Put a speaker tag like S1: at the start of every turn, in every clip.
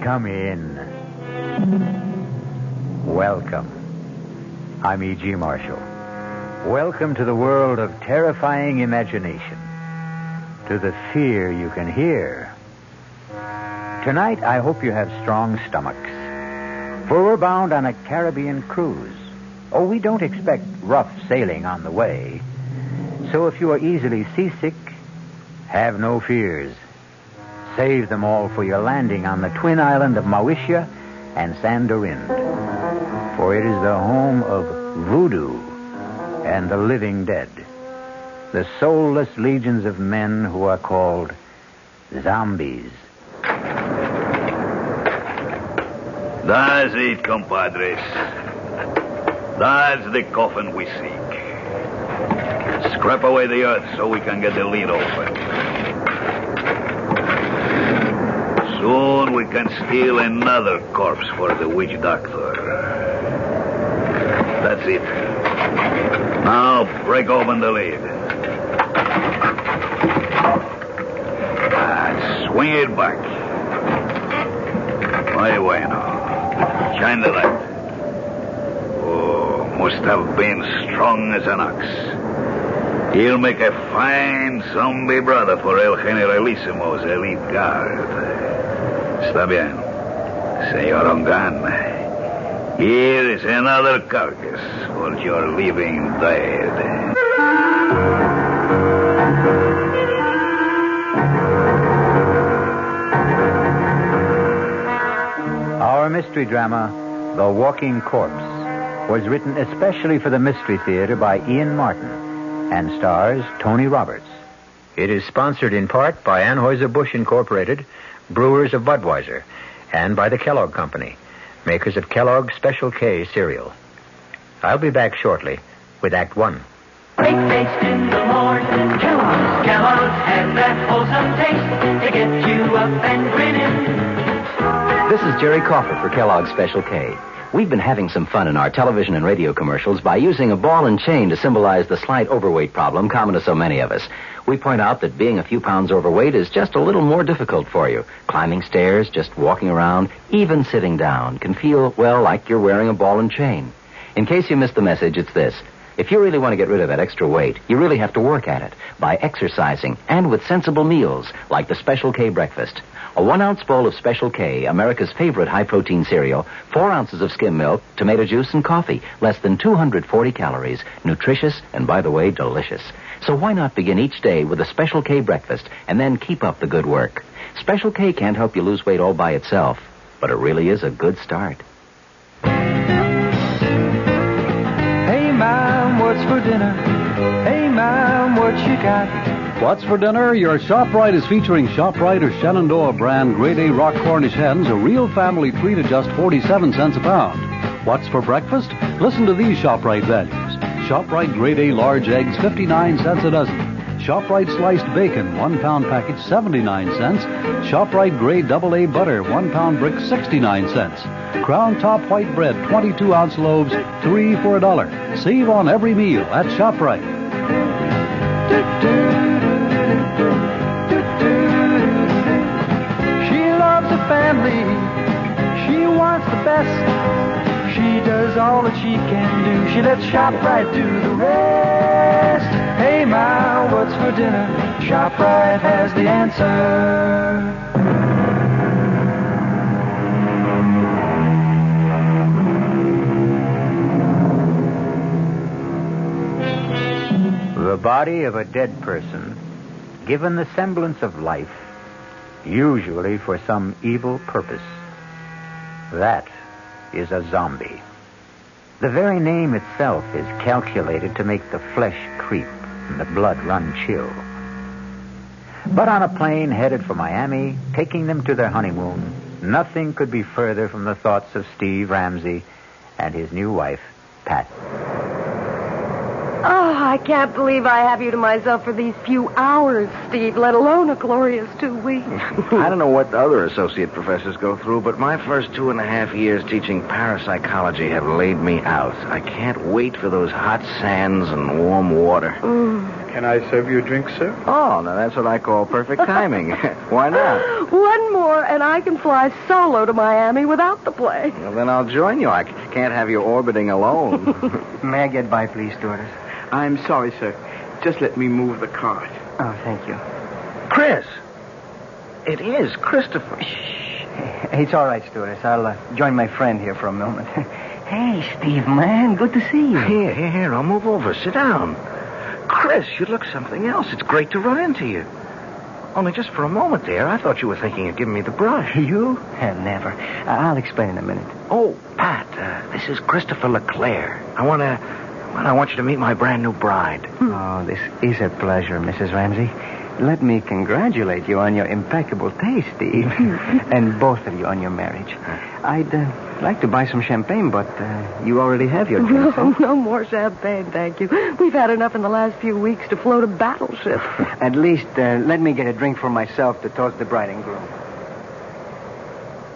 S1: Come in. Welcome. I'm E.G. Marshall. Welcome to the world of terrifying imagination. To the fear you can hear. Tonight, I hope you have strong stomachs. For we're bound on a Caribbean cruise. Oh, we don't expect rough sailing on the way. So if you are easily seasick, have no fears. Save them all for your landing on the twin island of Mauritius and Sandorin. For it is the home of voodoo and the living dead. The soulless legions of men who are called zombies.
S2: That's it, compadres. That's the coffin we seek. Scrap away the earth so we can get the lid open. Soon we can steal another corpse for the witch doctor. That's it. Now break open the lid. Swing it back. Muy bueno. Shine the light. Oh, must have been strong as an ox. He'll make a fine zombie brother for El Generalissimo's elite guard. Está bien, Señor Ongan. Here is another carcass for your living dead.
S1: Our mystery drama, The Walking Corpse, was written especially for the Mystery Theater by Ian Martin and stars Tony Roberts. It is sponsored in part by Anheuser-Busch Incorporated, brewers of Budweiser, and by the Kellogg Company, makers of Kellogg's Special K cereal. I'll be back shortly with Act One.
S3: Great taste in the morning. Kellogg's has that wholesome taste to get you up and grinning.
S4: This is Jerry Coffer for Kellogg's Special K. We've been having some fun in our television and radio commercials by using a ball and chain to symbolize the slight overweight problem common to so many of us. We point out that being a few pounds overweight is just a little more difficult for you. Climbing stairs, just walking around, even sitting down can feel, well, like you're wearing a ball and chain. In case you missed the message, it's this. If you really want to get rid of that extra weight, you really have to work at it by exercising and with sensible meals like the Special K breakfast. A 1-ounce bowl of Special K, America's favorite high-protein cereal, 4 ounces of skim milk, tomato juice, and coffee. Less than 240 calories. Nutritious and, by the way, delicious. So why not begin each day with a Special K breakfast and then keep up the good work? Special K can't help you lose weight all by itself, but it really is a good start.
S5: Hey, Mom, what's for dinner? Hey, Mom, what you got?
S6: What's for dinner? Your ShopRite is featuring ShopRite or Shenandoah brand Grade A Rock Cornish hens, a real family treat at just 47 cents a pound. What's for breakfast? Listen to these ShopRite values. ShopRite Grade A large eggs, 59 cents a dozen. ShopRite sliced bacon, 1 pound package, 79 cents. ShopRite Grade AA butter, 1 pound brick, 69 cents. Crown Top white bread, 22-ounce loaves, 3 for $1. Save on every meal at ShopRite.
S5: She loves the family. She wants the best. She does all that she can do. She lets ShopRite do the rest. Hey, Ma, what's for dinner? ShopRite has the answer.
S1: The body of a dead person, given the semblance of life, usually for some evil purpose. That is a zombie. The very name itself is calculated to make the flesh creep and the blood run chill. But on a plane headed for Miami, taking them to their honeymoon, nothing could be further from the thoughts of Steve Ramsey and his new wife, Pat.
S7: Oh, I can't believe I have you to myself for these few hours, Steve, let alone a glorious 2 weeks.
S8: I don't know what the other associate professors go through, but my first 2.5 years teaching parapsychology have laid me out. I can't wait for those hot sands and warm water.
S9: Can I serve you a drink, sir?
S8: Oh, now that's what I call perfect timing. Why not?
S7: One more, and I can fly solo to Miami without the plane.
S8: Well, then I'll join you. I can't have you orbiting alone.
S10: May I get by, please, stewardess?
S9: I'm sorry, sir. Just let me move the cart.
S10: Oh, thank you.
S8: Chris! It is Christopher.
S10: Shh. It's all right, stewardess. I'll join my friend here for a moment. Hey, Steve, man. Good to see you.
S8: Here. I'll move over. Sit down. Chris, you look something else. It's great to run into you. Only just for a moment there, I thought you were thinking of giving me the brush.
S10: You? Never. I'll explain in a minute.
S8: Oh, Pat, this is Christopher LeClaire. I want you to meet my brand new bride.
S10: Oh, this is a pleasure, Mrs. Ramsey. Let me congratulate you on your impeccable taste, Steve. And both of you on your marriage. I'd like to buy some champagne, but you already have your drink.
S7: No more champagne, thank you. We've had enough in the last few weeks to float a battleship.
S10: At least, let me get a drink for myself to toast the bride and groom.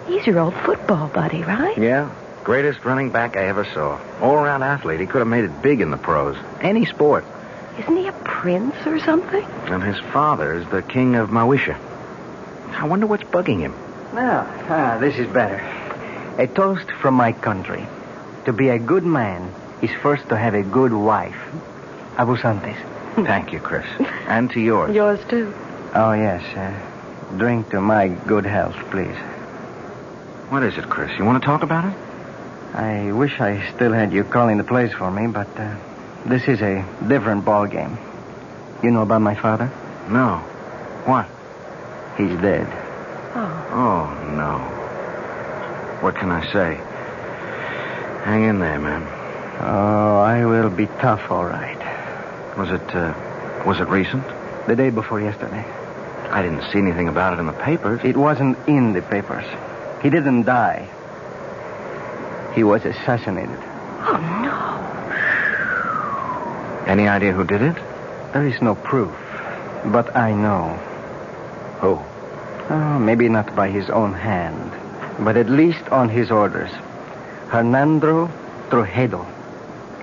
S7: He's your old football buddy, right?
S8: Yeah. Greatest running back I ever saw. All-around athlete. He could have made it big in the pros. Any sport.
S7: Isn't he a prince or something?
S8: And his father is the king of Mawisha. I wonder what's bugging him.
S10: Now, this is better. A toast from my country. To be a good man is first to have a good wife. Abusantes.
S8: Thank you, Chris. And to yours.
S7: Yours, too.
S10: Oh, yes. Drink to my good health, please.
S8: What is it, Chris? You want to talk about it?
S10: I wish I still had you calling the plays for me, but this is a different ball game. You know about my father?
S8: No. What?
S10: He's dead.
S8: Oh, no. What can I say? Hang in there, man.
S10: Oh, I will be tough, all right.
S8: Was it recent?
S10: The day before yesterday.
S8: I didn't see anything about it in the papers.
S10: It wasn't in the papers. He didn't die. He was assassinated.
S7: Oh, no.
S8: Any idea who did it?
S10: There is no proof, but I know.
S8: Who?
S10: Oh, maybe not by his own hand, but at least on his orders. Hernando Trujillo.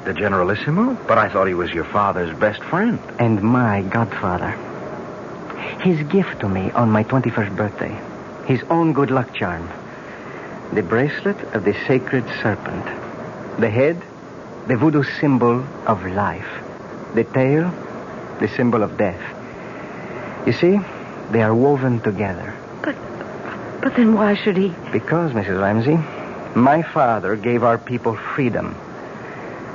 S8: The Generalissimo? But I thought he was your father's best friend.
S10: And my godfather. His gift to me on my 21st birthday. His own good luck charm. The bracelet of the sacred serpent. The head, the voodoo symbol of life. The tail, the symbol of death. You see, they are woven together.
S7: But then why should he?
S10: Because, Mrs. Ramsey, my father gave our people freedom.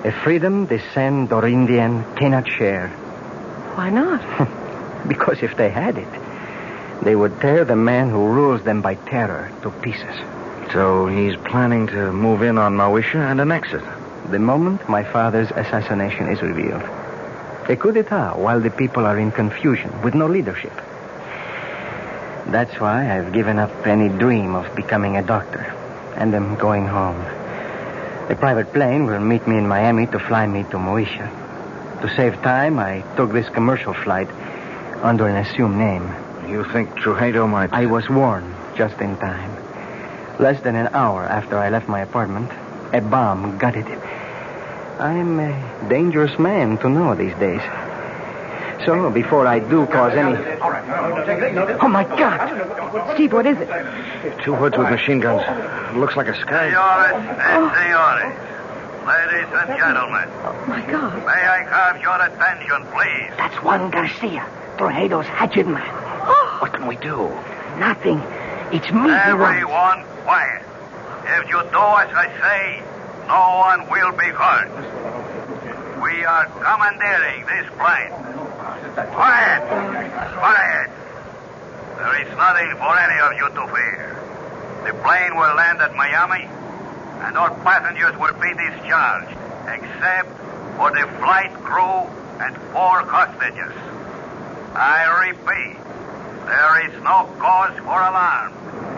S10: A freedom the San Dorindian cannot share.
S7: Why not?
S10: Because if they had it, they would tear the man who rules them by terror to pieces.
S8: So he's planning to move in on Mawisha and annex it.
S10: The moment my father's assassination is revealed. A coup d'etat while the people are in confusion with no leadership. That's why I've given up any dream of becoming a doctor. And am going home. A private plane will meet me in Miami to fly me to Mawisha. To save time, I took this commercial flight under an assumed name.
S8: You think Trujillo might...
S10: I was warned just in time. Less than an hour after I left my apartment, a bomb gutted it. I'm a dangerous man to know these days. So, before I do cause any... Oh, my God!
S7: Steve, what is it?
S8: Two hoods with machine guns. Looks like a sky.
S2: Senores. Ladies and gentlemen.
S7: Oh, my God.
S2: May I have your attention, please?
S10: That's Juan Garcia, Trujillo's hatchet man.
S7: Oh.
S8: What can we do?
S10: Nothing. It's me.
S2: Everyone quiet. If you do as I say, no one will be hurt. We are commandeering this plane. Quiet! Quiet! There is nothing for any of you to fear. The plane will land at Miami, and all passengers will be discharged, except for the flight crew and 4 hostages. I repeat, there is no cause for alarm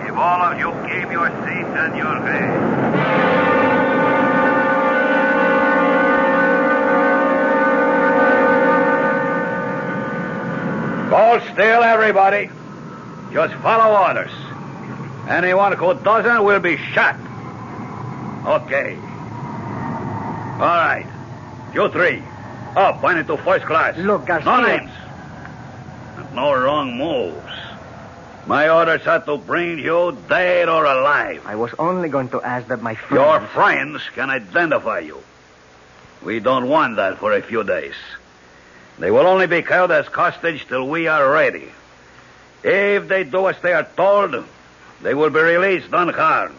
S2: if all of you keep your seats and your heads. Hold still, everybody. Just follow orders. Anyone who doesn't will be shot. Okay. All right. You 3. Up, point it to first class.
S10: Look, Garcia.
S2: No names. And no wrong moves. My orders are to bring you dead or alive.
S10: I was only going to ask that my friends...
S2: Your friends can identify you. We don't want that for a few days. They will only be held as hostage till we are ready. If they do as they are told, they will be released unharmed.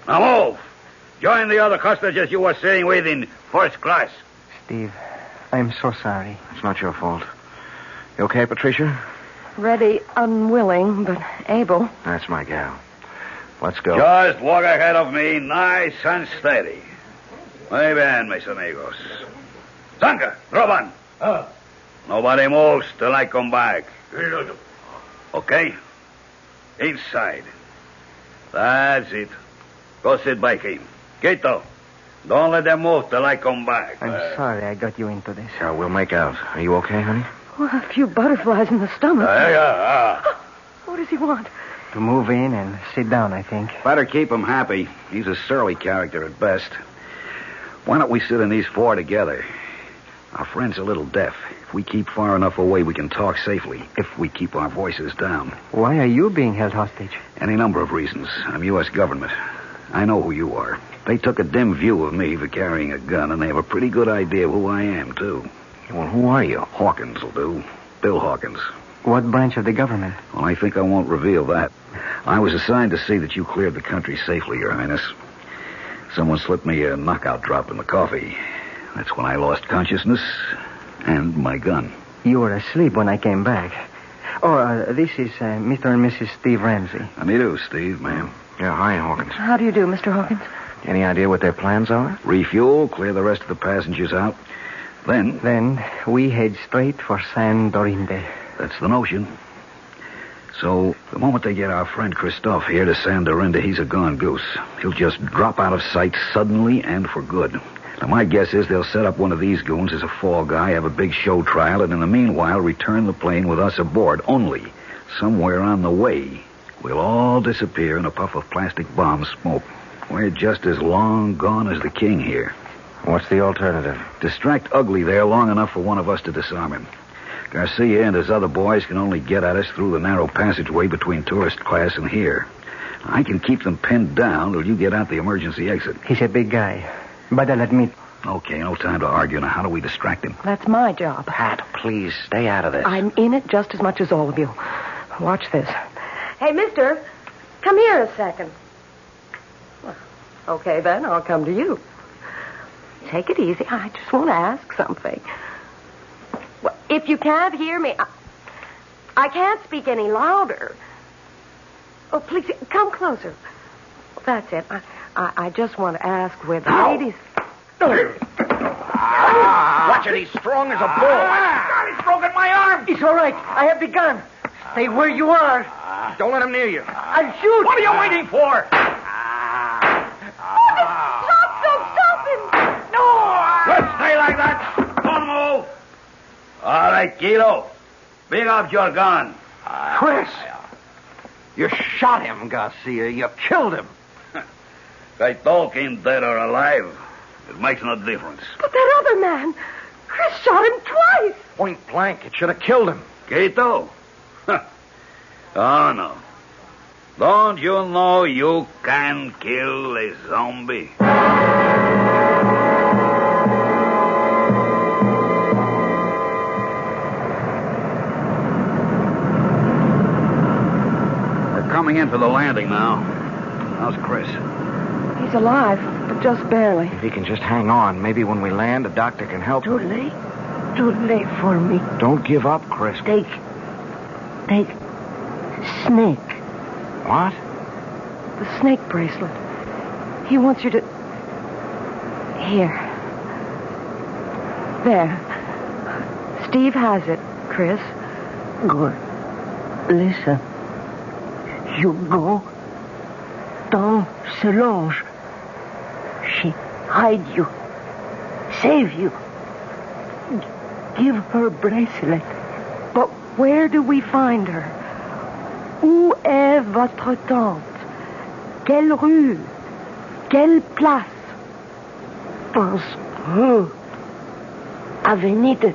S2: Now move. Join the other hostages you were sitting with in first class.
S10: Steve, I'm so sorry.
S8: It's not your fault. You okay, Patricia?
S7: Ready, unwilling, but able.
S8: That's my gal. Let's go.
S2: Just walk ahead of me, nice and steady. Muy bien, mis amigos. Zanka, Roban. Nobody moves till I come back. Okay? Inside. That's it. Go sit by him. Quito, don't let them move till I come back.
S10: I'm sorry I got you into this.
S8: Yeah, we'll make out. Are you okay, honey?
S7: Oh, a few butterflies in the stomach.
S2: Yeah.
S7: What does he want?
S10: To move in and sit down, I think.
S2: Better keep him happy. He's a surly character at best. Why don't we sit in these four together? Our friend's a little deaf. If we keep far enough away, we can talk safely. If we keep our voices down.
S10: Why are you being held hostage?
S2: Any number of reasons. I'm U.S. government. I know who you are. They took a dim view of me for carrying a gun, and they have a pretty good idea of who I am, too.
S8: Well, who are you?
S2: Hawkins will do. Bill Hawkins.
S10: What branch of the government?
S2: Well, I think I won't reveal that. I was assigned to see that you cleared the country safely, Your Highness. Someone slipped me a knockout drop in the coffee. That's when I lost consciousness and my gun.
S10: You were asleep when I came back. Oh, this is Mr. and Mrs. Steve Ramsey.
S2: How do you do, Steve, ma'am?
S8: Yeah, hi, Hawkins.
S7: How do you do, Mr. Hawkins?
S8: Any idea what their plans are?
S2: Refuel, clear the rest of the passengers out.
S10: Then we head straight for San Dorinde.
S2: That's the notion. So, the moment they get our friend Christophe here to San Dorinde, he's a gone goose. He'll just drop out of sight suddenly and for good. Now, my guess is they'll set up one of these goons as a fall guy, have a big show trial, and in the meanwhile return the plane with us aboard. Only, somewhere on the way, we'll all disappear in a puff of plastic bomb smoke. We're just as long gone as the king here.
S8: What's the alternative?
S2: Distract Ugly there long enough for one of us to disarm him. Garcia and his other boys can only get at us through the narrow passageway between tourist class and here. I can keep them pinned down till you get out the emergency exit.
S10: He's a big guy, but I'll admit...
S2: Okay, no time to argue. Now, how do we distract him?
S7: That's my job.
S8: Pat, please, stay out of this.
S7: I'm in it just as much as all of you. Watch this. Hey, mister, come here a second. Well, okay, then, I'll come to you. Take it easy. I just want to ask something. Well, if you can't hear me, I can't speak any louder. Oh, please, come closer. That's it. I just want to ask where the ladies...
S8: Watch it, he's strong as a bull. God, he's broken my arm.
S10: It's all right. I have the gun. Stay where you are.
S8: Don't let him near you.
S10: I'll shoot.
S8: What are you waiting for?
S7: Stop him! No!
S2: Good, stay like that. Don't move. All right, Kilo. Bring up your gun.
S8: Chris, you shot him, Garcia. You killed him.
S2: They talk him dead or alive. It makes no difference.
S7: But that other man, Chris shot him twice.
S8: Point blank. It should have killed him.
S2: Quito? Oh, no. Don't you know you can kill a zombie? We're coming in for the landing now. How's Chris?
S7: He's alive, but just barely.
S8: If he can just hang on, maybe when we land, a doctor can help
S11: Too
S8: him.
S11: late. Too late for me.
S8: Don't give up, Chris.
S11: Take Snake.
S8: What?
S7: The snake bracelet. He wants you to... Here. There. Steve has it, Chris.
S11: Good. Listen. You go down Solange. She hide you. Save you. Give her bracelet.
S7: But where do we find her? Où est votre tante? Quelle rue? Quelle place?
S11: Pense peu. Avenida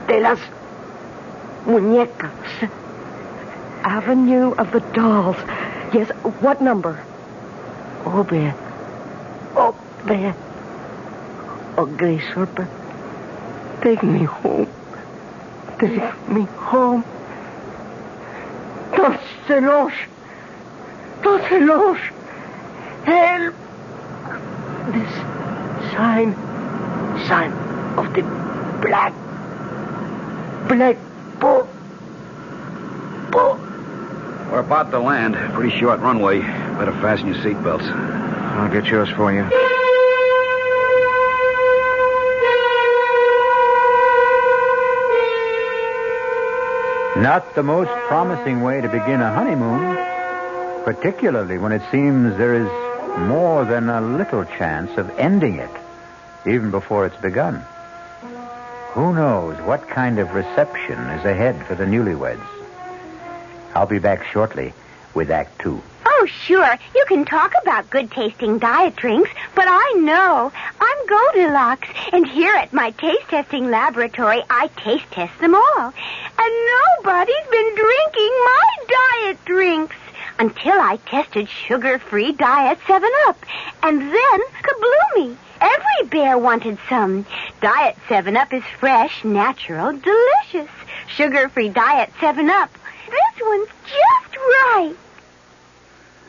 S11: de las Muñecas.
S7: Avenue of the Dolls. Yes, what number?
S11: Oh, there. Oh, Grace Harper. Take me home. Take me home. Don't se loge. Help. This sign of the black bull.
S8: We're about to land. Pretty short runway. Better fasten your seatbelts. I'll get yours for you.
S1: Not the most promising way to begin a honeymoon, particularly when it seems there is more than a little chance of ending it, even before it's begun. Who knows what kind of reception is ahead for the newlyweds? I'll be back shortly with Act 2.
S12: Oh, sure. You can talk about good-tasting diet drinks, but I know. I'm Goldilocks, and here at my taste-testing laboratory, I taste-test them all. And nobody's been drinking my diet drinks until I tested sugar-free Diet 7-Up. And then, kabloomy! Every bear wanted some. Diet 7-Up is fresh, natural, delicious. Sugar-free Diet 7-Up. This one's just right.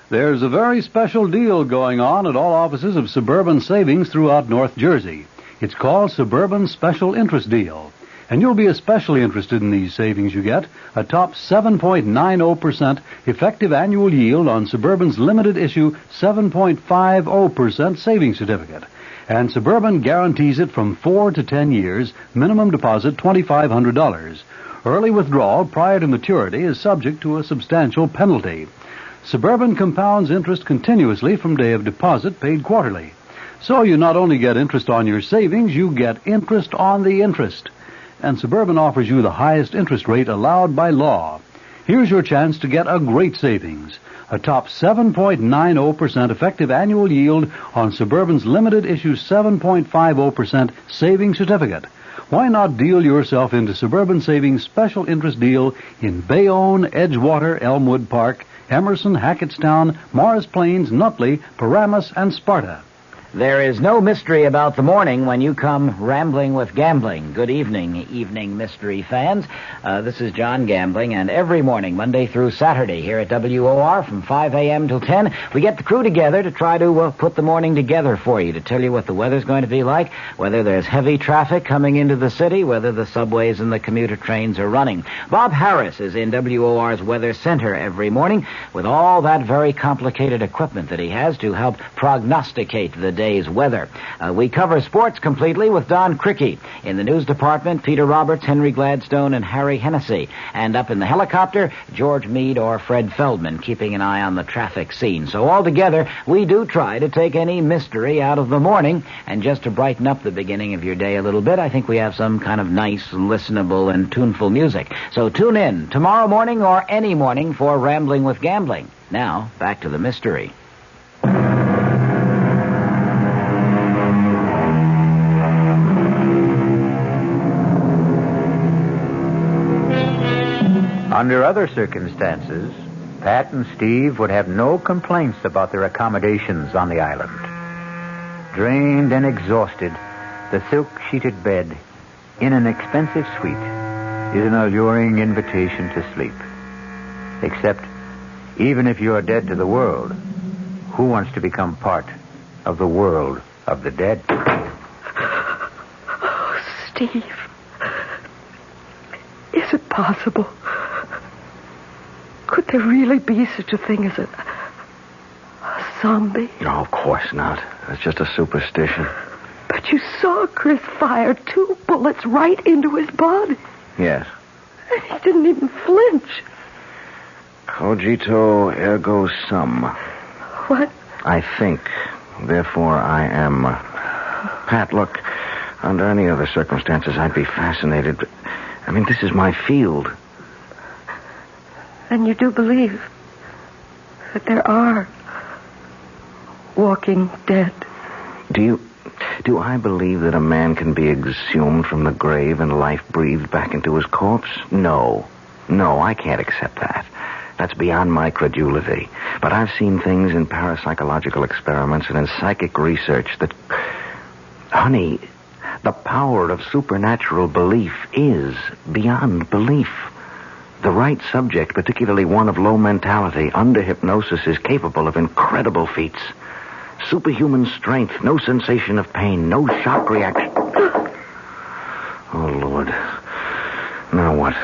S6: There's a very special deal going on at all offices of Suburban Savings throughout North Jersey. It's called Suburban Special Interest Deal. And you'll be especially interested in these savings you get. A top 7.90% effective annual yield on Suburban's limited issue 7.50% savings certificate. And Suburban guarantees it from 4 to 10 years, minimum deposit $2,500. Early withdrawal prior to maturity is subject to a substantial penalty. Suburban compounds interest continuously from day of deposit, paid quarterly. So you not only get interest on your savings, you get interest on the interest. And Suburban offers you the highest interest rate allowed by law. Here's your chance to get a great savings. A top 7.90% effective annual yield on Suburban's limited issue 7.50% savings certificate. Why not deal yourself into Suburban Savings special interest deal in Bayonne, Edgewater, Elmwood Park, Emerson, Hackettstown, Morris Plains, Nutley, Paramus, and Sparta?
S4: There is no mystery about the morning when you come rambling with gambling. Good evening mystery fans. This is John Gambling, and every morning, Monday through Saturday, here at WOR from 5 a.m. till 10, we get the crew together to try to put the morning together for you, to tell you what the weather's going to be like, whether there's heavy traffic coming into the city, whether the subways and the commuter trains are running. Bob Harris is in WOR's Weather Center every morning with all that very complicated equipment that he has to help prognosticate the day's weather. We cover sports completely with Don Cricky. In the news department, Peter Roberts, Henry Gladstone, and Harry Hennessy. And up in the helicopter, George Meade or Fred Feldman, keeping an eye on the traffic scene. So altogether, we do try to take any mystery out of the morning. And just to brighten up the beginning of your day a little bit, I think we have some kind of nice, listenable, and tuneful music. So tune in tomorrow morning or any morning for Rambling with Gambling. Now, back to the mystery.
S1: Under other circumstances, Pat and Steve would have no complaints about their accommodations on the island. Drained and exhausted, the silk-sheeted bed in an expensive suite is an alluring invitation to sleep. Except, even if you are dead to the world, who wants to become part of the world of the dead?
S7: Oh, Steve. Is it possible? Could there really be such a thing as a zombie?
S8: No, of course not. That's just a superstition.
S7: But you saw Chris fire 2 bullets right into his body.
S8: Yes.
S7: And he didn't even flinch.
S8: Cogito ergo sum.
S7: What?
S8: I think, therefore I am. Pat, look, under any other circumstances I'd be fascinated, but, I mean, this is my field.
S7: And you do believe that there are walking dead?
S8: Do you... Do I believe that a man can be exhumed from the grave and life breathed back into his corpse? No. No, I can't accept that. That's beyond my credulity. But I've seen things in parapsychological experiments and in psychic research that... Honey, the power of supernatural belief is beyond belief. The right subject, particularly one of low mentality, under hypnosis, is capable of incredible feats. Superhuman strength, no sensation of pain, no shock reaction. Oh, Lord. Now what?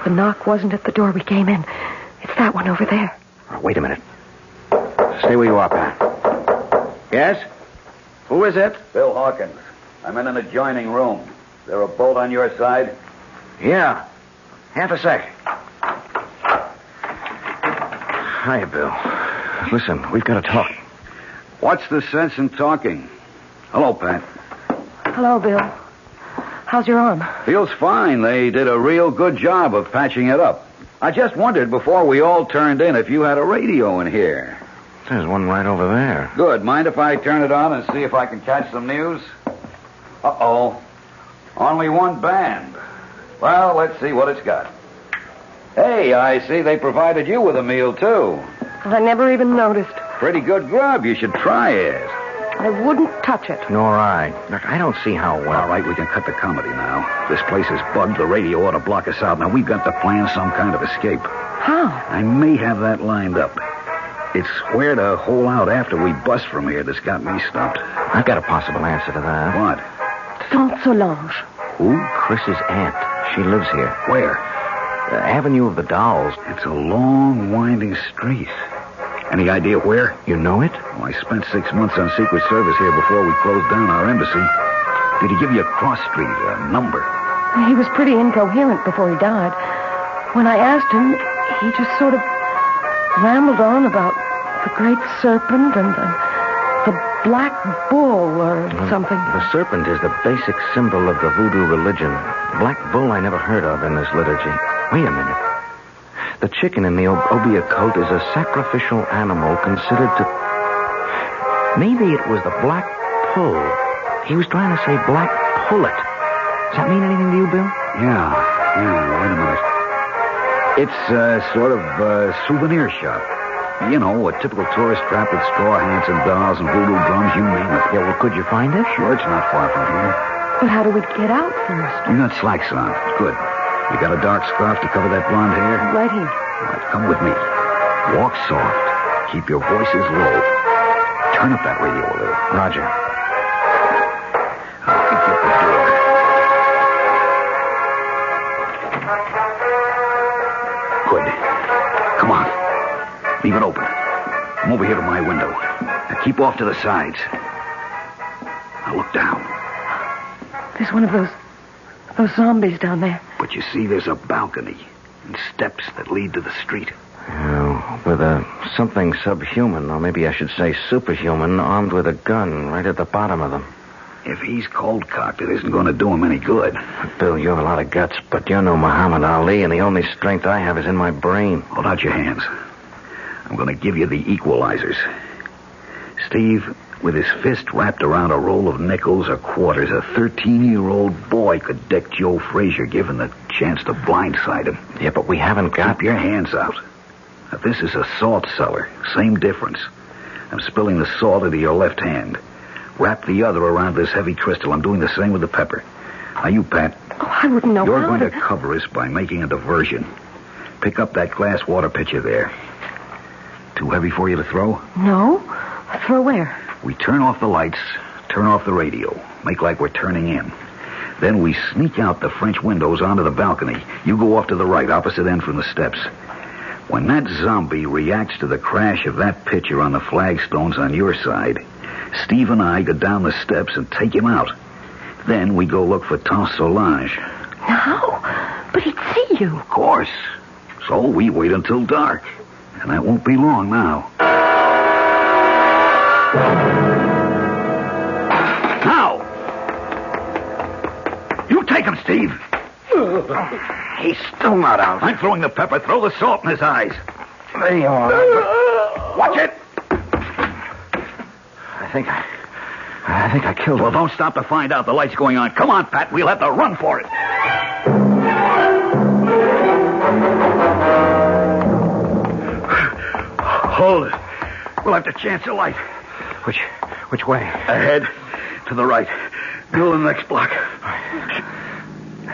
S7: The knock wasn't at the door we came in. It's that one over there.
S8: Wait a minute. Stay where you are, Pat. Yes? Who is it?
S2: Bill Hawkins. I'm in an adjoining room. Is there a bolt on your side?
S8: Yeah. Half a sec. Hi, Bill. Listen, we've got to talk.
S2: What's the sense in talking? Hello, Pat.
S7: Hello, Bill. How's your arm?
S2: Feels fine. They did a real good job of patching it up. I just wondered before we all turned in if you had a radio in here.
S8: There's one right over there.
S2: Good. Mind if I turn it on and see if I can catch some news? Uh-oh. Only one band. Well, let's see what it's got. Hey, I see they provided you with a meal, too.
S7: I never even noticed.
S2: Pretty good grub. You should try it.
S7: I wouldn't touch it.
S8: Nor I. Look, I don't see how well...
S2: All right, we can cut the comedy now. This place is bugged. The radio ought to block us out. Now, we've got to plan some kind of escape.
S7: How?
S2: I may have that lined up. It's where to hole out after we bust from here that's got me stumped.
S8: I've got a possible answer to that.
S2: What?
S7: Saint Solange.
S8: Who? Chris's aunt. She lives here.
S2: Where?
S8: Avenue of the Dolls.
S2: It's a long, winding street. Any idea where?
S8: You know it?
S2: Oh, I spent 6 months on Secret Service here before we closed down our embassy. Did he give you a cross street, a number?
S7: He was pretty incoherent before he died. When I asked him, he just sort of rambled on about the great serpent and the black bull or something.
S8: The serpent is the basic symbol of the voodoo religion. Black bull I never heard of in this liturgy. Wait a minute. The chicken in the obia coat is a sacrificial animal considered to... Maybe it was the black pull. He was trying to say black pullet. Does that mean anything to you, Bill?
S2: Yeah, wait a minute. It's sort of a souvenir shop. You know, a typical tourist trap with straw hats and dolls and voodoo drums, you name it.
S8: Yeah, well, could you find it?
S2: Sure, it's not far from here.
S7: But how do we get out first?
S2: You got slacks on. Good. You got a dark scarf to cover that blonde hair?
S7: Right here.
S2: All right, come with me. Walk soft. Keep your voices low. Turn up that radio a little.
S8: Roger.
S2: I can get the door. Good. Come on. Leave it open. I'm over here to my window. Now keep off to the sides. Now look down.
S7: There's one of those zombies down there.
S2: But you see, there's a balcony and steps that lead to the street.
S8: With something subhuman, or maybe I should say superhuman, armed with a gun right at the bottom of them.
S2: If he's cold-cocked, it isn't going to do him any good.
S8: Bill, you have a lot of guts, but you're no Muhammad Ali, and the only strength I have is in my brain.
S2: Hold out your hands. I'm going to give you the equalizers. Steve, with his fist wrapped around a roll of nickels or quarters, a 13-year-old boy could deck Joe Frazier given the chance to blindside him.
S8: Yeah, but we haven't got...
S2: Keep your hands out. Now, this is a salt cellar. Same difference. I'm spilling the salt into your left hand. Wrap the other around this heavy crystal. I'm doing the same with the pepper. Now, you, Pat.
S7: Oh, I wouldn't know
S2: You're
S7: how
S2: going to cover us by making a diversion. Pick up that glass water pitcher there. Too heavy for you to throw?
S7: No. Throw where?
S2: We turn off the lights, turn off the radio, make like we're turning in. Then we sneak out the French windows onto the balcony. You go off to the right, opposite end from the steps. When that zombie reacts to the crash of that pitcher on the flagstones on your side, Steve and I go down the steps and take him out. Then we go look for Saint Solange.
S7: No, but he'd see you.
S2: Of course. So we wait until dark. And that won't be long now. Now! You take him, Steve.
S8: He's still not out.
S2: I'm throwing the pepper. Throw the salt in his eyes.
S8: There you are.
S2: Watch it.
S8: I I think I killed him.
S2: Well, don't stop to find out. The light's going on. Come on, Pat. We'll have to run for it. Hold it. We'll have to chance a light.
S8: Which way?
S2: Ahead. To the right. Middle of the next block.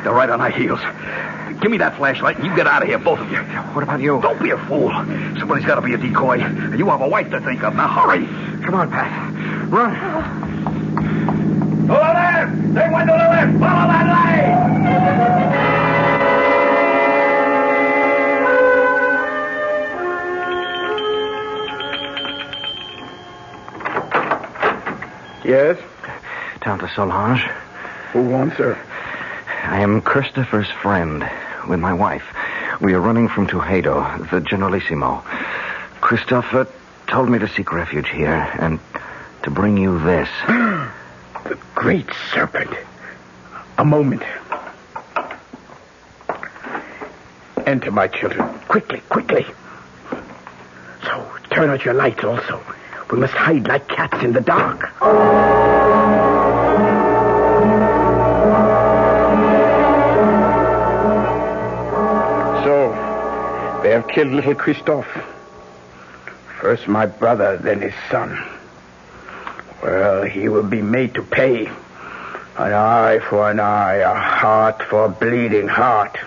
S2: They're right on our heels. Give me that flashlight and you get out of here, both of you.
S8: What about you?
S2: Don't be a fool. Somebody's got to be a decoy. You have a wife to think of. Now, hurry.
S8: Come on, Pat. Run.
S2: To the left! They went to the left! Follow that light!
S9: Yes?
S8: Count de Solange.
S9: Who wants her?
S8: I am Christopher's friend with my wife. We are running from Tujedo, the Generalissimo. Christopher told me to seek refuge here and to bring you this.
S9: The great serpent. A moment. Enter, my children. Quickly, quickly. So, turn out your lights also. We must hide like cats in the dark. They have killed little Christophe. First my brother, then his son. Well, he will be made to pay. An eye for an eye, a heart for a bleeding heart.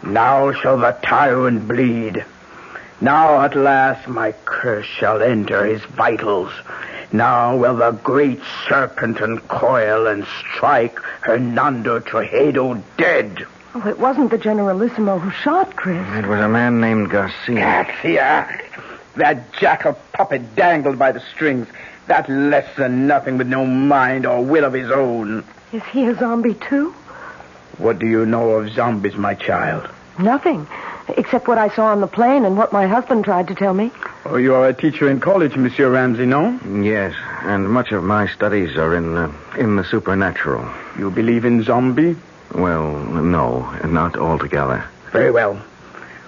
S9: Now shall the tyrant bleed. Now at last my curse shall enter his vitals. Now will the great serpent uncoil and strike Hernando Tujedo dead.
S7: Oh, it wasn't the Generalissimo who shot Chris.
S8: It was a man named Garcia.
S9: Garcia. That jackal puppet dangled by the strings. That less than nothing with no mind or will of his own.
S7: Is he a zombie, too?
S9: What do you know of zombies, my child?
S7: Nothing, except what I saw on the plane and what my husband tried to tell me.
S9: Oh, you are a teacher in college, Monsieur Ramsey, no?
S8: Yes, and much of my studies are in the supernatural.
S9: You believe in zombie?
S8: Well, no, not altogether.
S9: Very well.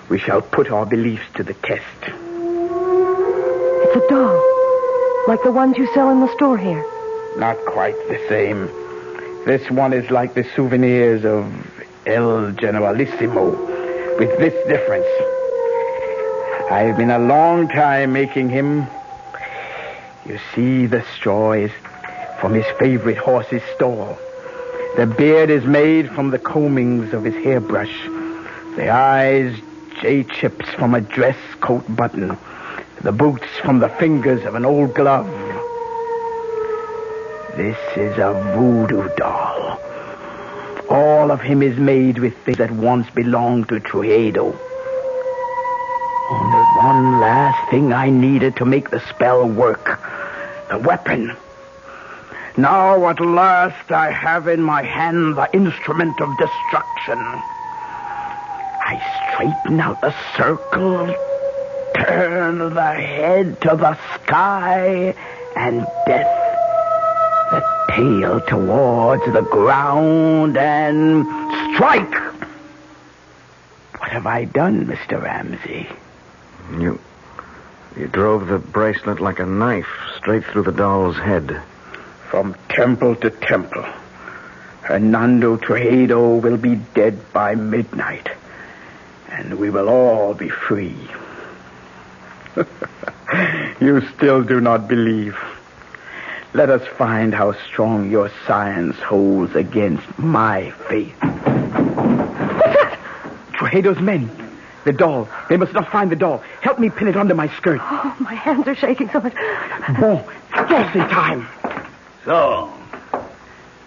S9: We shall put our beliefs to the test.
S7: It's a doll, like the ones you sell in the store here.
S9: Not quite the same. This one is like the souvenirs of El Generalissimo, with this difference. I've been a long time making him. You see, the straw is from his favorite horse's stall. The beard is made from the combings of his hairbrush. The eyes, J-chips from a dress coat button. The boots from the fingers of an old glove. This is a voodoo doll. All of him is made with things that once belonged to Tujedo. Only one last thing I needed to make the spell work. The weapon. Now at last I have in my hand the instrument of destruction. I straighten out the circle, turn the head to the sky, and death. The tail towards the ground, and strike! What have I done, Mr. Ramsey?
S8: You drove the bracelet like a knife straight through the doll's head.
S9: From temple to temple, Hernando Tujedo will be dead by midnight, and we will all be free. You still do not believe. Let us find how strong your science holds against my faith. What's that? Tujedo's men. The doll. They must not find the doll. Help me pin it under my skirt.
S7: Oh, my hands are shaking so much.
S9: Bon, just in time.
S2: So,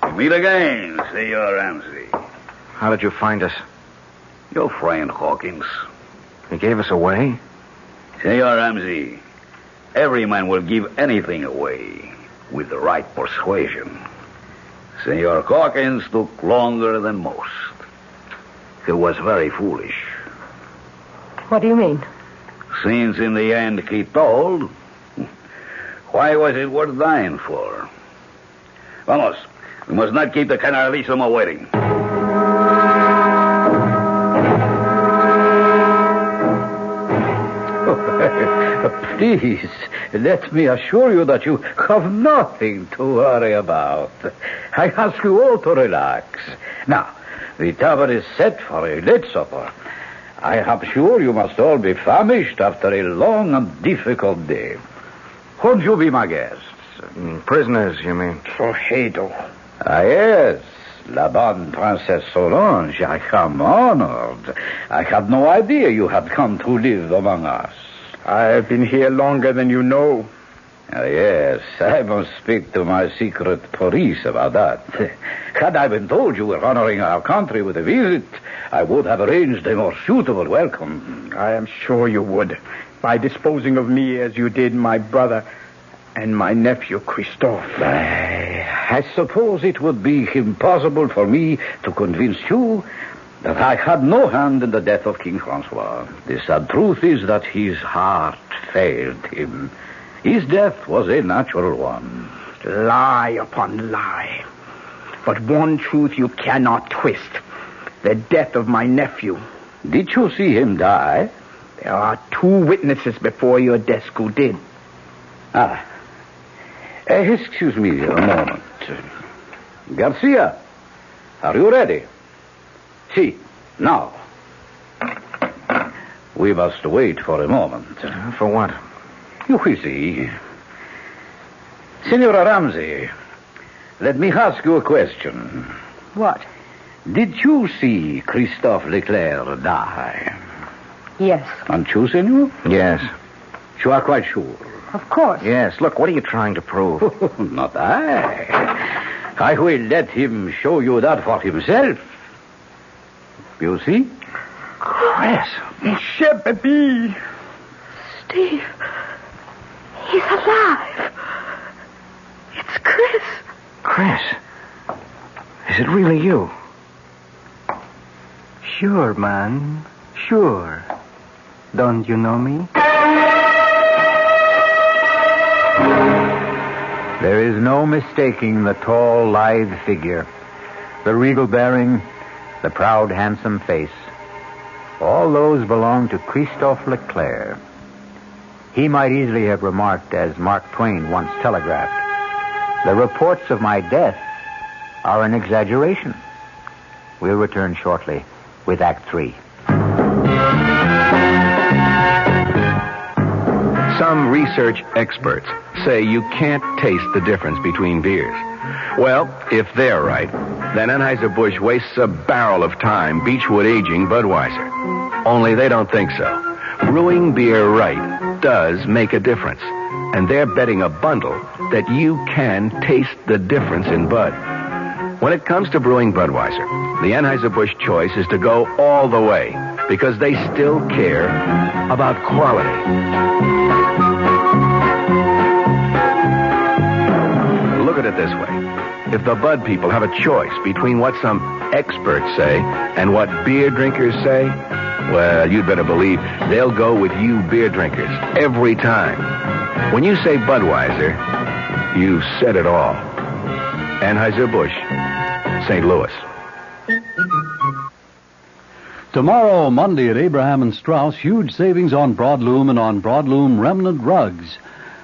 S2: we meet again, Senor Ramsey.
S8: How did you find us?
S2: Your friend Hawkins.
S8: He gave us away?
S2: Senor Ramsey, every man will give anything away with the right persuasion. Senor Hawkins took longer than most. He was very foolish.
S7: What do you mean?
S2: Since in the end he told, why was it worth dying for? Vamos, we must not keep the Generalissimo waiting.
S10: Please,
S13: let me assure you that you have nothing to worry about. I ask you all to relax. Now, the table is set for a late supper. I am sure you must all be famished after a long and difficult day. Won't you be my guests?
S8: Prisoners, you mean?
S9: For Hadel.
S13: Ah, yes. La bonne Princess Solange, I am honored. I had no idea you had come to live among us.
S9: I've been here longer than you know.
S13: Ah, yes, I must speak to my secret police about that. Had I been told you were honoring our country with a visit, I would have arranged a more suitable welcome.
S9: I am sure you would, by disposing of me as you did my brother and my nephew, Christophe.
S13: I suppose it would be impossible for me to convince you that I had no hand in the death of King Francois. The sad truth is that his heart failed him. His death was a natural one.
S9: Lie upon lie. But one truth you cannot twist. The death of my nephew.
S13: Did you see him die?
S9: There are 2 witnesses before your desk who did.
S13: Excuse me a moment. Garcia, are you ready? See, now. We must wait for a moment.
S8: For what?
S13: You will see. Senora Ramsey, let me ask you a question.
S7: What?
S13: Did you see Christophe Leclerc die?
S7: Yes.
S13: And you, senor?
S8: Yes.
S13: You are quite sure?
S7: Of course.
S8: Yes. Look, what are you trying to prove?
S13: Not I. I will let him show you that for himself. You see?
S9: Chris. Monsieur Baby.
S7: Steve. He's alive. It's Chris.
S8: Chris. Is it really you?
S10: Sure, man. Sure. Don't you know me?
S1: There is no mistaking the tall, lithe figure, the regal bearing, the proud, handsome face. All those belong to Christophe Leclerc. He might easily have remarked, as Mark Twain once telegraphed, "The reports of my death are an exaggeration." We'll return shortly with Act 3.
S14: Some research experts say you can't taste the difference between beers. Well, if they're right, then Anheuser-Busch wastes a barrel of time Beechwood aging Budweiser. Only they don't think so. Brewing beer right does make a difference. And they're betting a bundle that you can taste the difference in Bud. When it comes to brewing Budweiser, the Anheuser-Busch choice is to go all the way because they still care about quality. Look at it this way. If the Bud people have a choice between what some experts say and what beer drinkers say, well, you'd better believe they'll go with you beer drinkers every time. When you say Budweiser, you said it all. Anheuser-Busch, St. Louis.
S6: Tomorrow, Monday at Abraham and Strauss, huge savings on broadloom and on broadloom remnant rugs.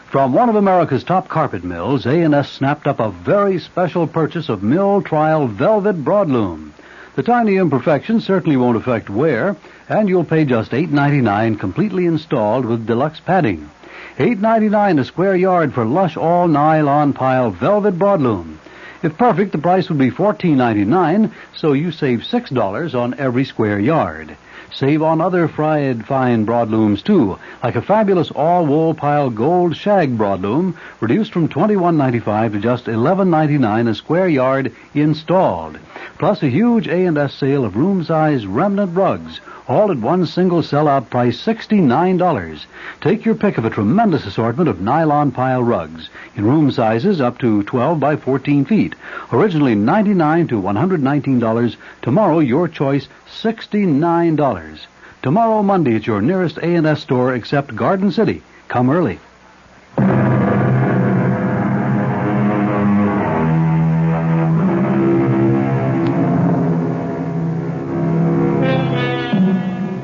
S6: From one of America's top carpet mills, A&S snapped up a very special purchase of mill trial velvet broadloom. The tiny imperfections certainly won't affect wear, and you'll pay just $8.99 completely installed with deluxe padding. $8.99 a square yard for lush all-nylon pile velvet broadloom. If perfect, the price would be $14.99, so you save $6 on every square yard. Save on other fried fine broadlooms, too, like a fabulous all-wool pile gold shag broadloom, reduced from $21.95 to just $11.99 a square yard installed. Plus a huge A&S sale of room-size remnant rugs, all at one single sellout price, $69. Take your pick of a tremendous assortment of nylon pile rugs in room sizes up to 12 by 14 feet. Originally $99 to $119. Tomorrow, your choice, $69. Tomorrow, Monday, at your nearest A&S store except Garden City. Come early.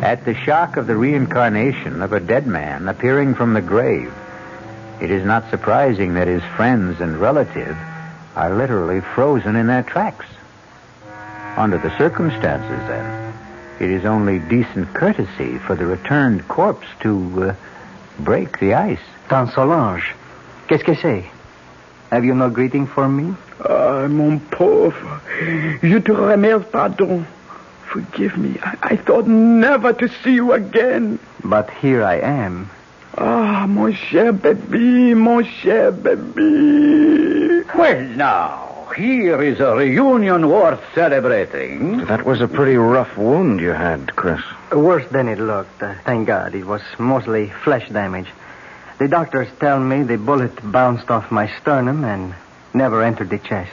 S1: At the shock of the reincarnation of a dead man appearing from the grave, It is not surprising that his friends and relatives are literally frozen in their tracks. Under the circumstances, then, it is only decent courtesy for the returned corpse to break the ice.
S10: Tante Solange, qu'est-ce que c'est? Have you no greeting for me?
S9: Ah, mon pauvre. Je te remercie, pardon. Forgive me. I thought never to see you again.
S10: But here I am.
S9: Ah, mon cher baby, mon cher baby.
S13: Well, now, here is a reunion worth celebrating.
S8: That was a pretty rough wound you had, Chris.
S10: Worse than it looked. Thank God. It was mostly flesh damage. The doctors tell me the bullet bounced off my sternum and never entered the chest.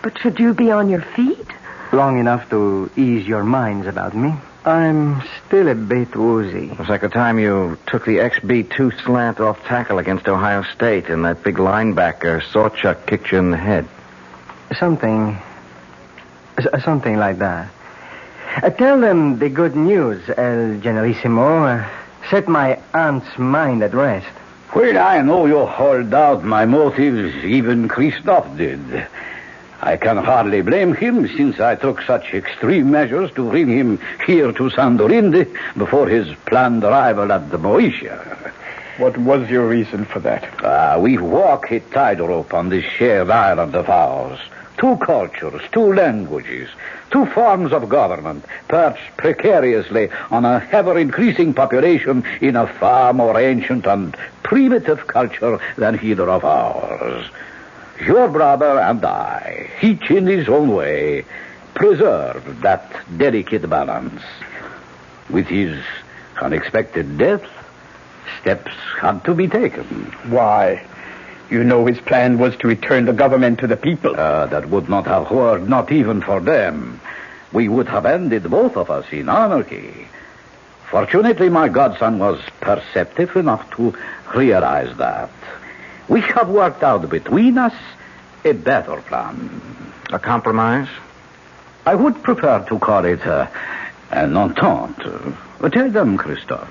S7: But should you be on your feet?
S10: Long enough to ease your minds about me. I'm still a bit woozy.
S8: It was like the time you took the XB2 slant off tackle against Ohio State and that big linebacker, Sawchuck, kicked you in the head.
S10: Something like that. Tell them the good news, El Generalissimo. Set my aunt's mind at rest.
S13: Well, I know you hold out my motives, even Christoph did. I can hardly blame him, since I took such extreme measures to bring him here to Sandorinde before his planned arrival at the Moesia.
S9: What was your reason for that?
S13: We walk a tightrope on this shared island of ours. 2 cultures, 2 languages, 2 forms of government, perched precariously on a ever-increasing population in a far more ancient and primitive culture than either of ours. Your brother and I, each in his own way, preserved that delicate balance. With his unexpected death, steps had to be taken.
S9: Why? You know his plan was to return the government to the people.
S13: That would not have worked, not even for them. We would have ended both of us in anarchy. Fortunately, my godson was perceptive enough to realize that. We have worked out between us a better plan.
S8: A compromise?
S13: I would prefer to call it an entente. Tell them, Christophe.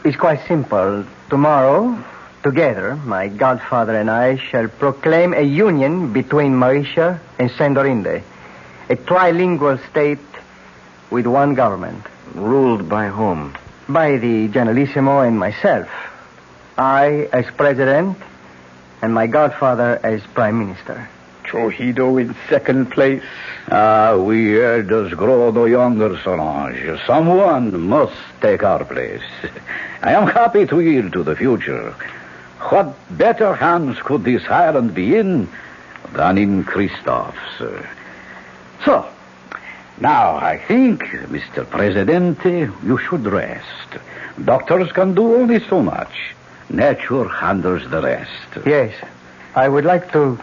S10: It's quite simple. Tomorrow, together, my godfather and I shall proclaim a union between Mauritia and Sandorinde. A trilingual state with one government.
S8: Ruled by whom?
S10: By the Generalissimo and myself. I as president, and my godfather as prime minister.
S9: Trujillo in second place.
S13: We elders grow no younger, Solange. Someone must take our place. I am happy to yield to the future. What better hands could this island be in than in Christophe's? So, now I think, Mr. Presidente, you should rest. Doctors can do only so much. Nature handles the rest.
S10: Yes, I would like to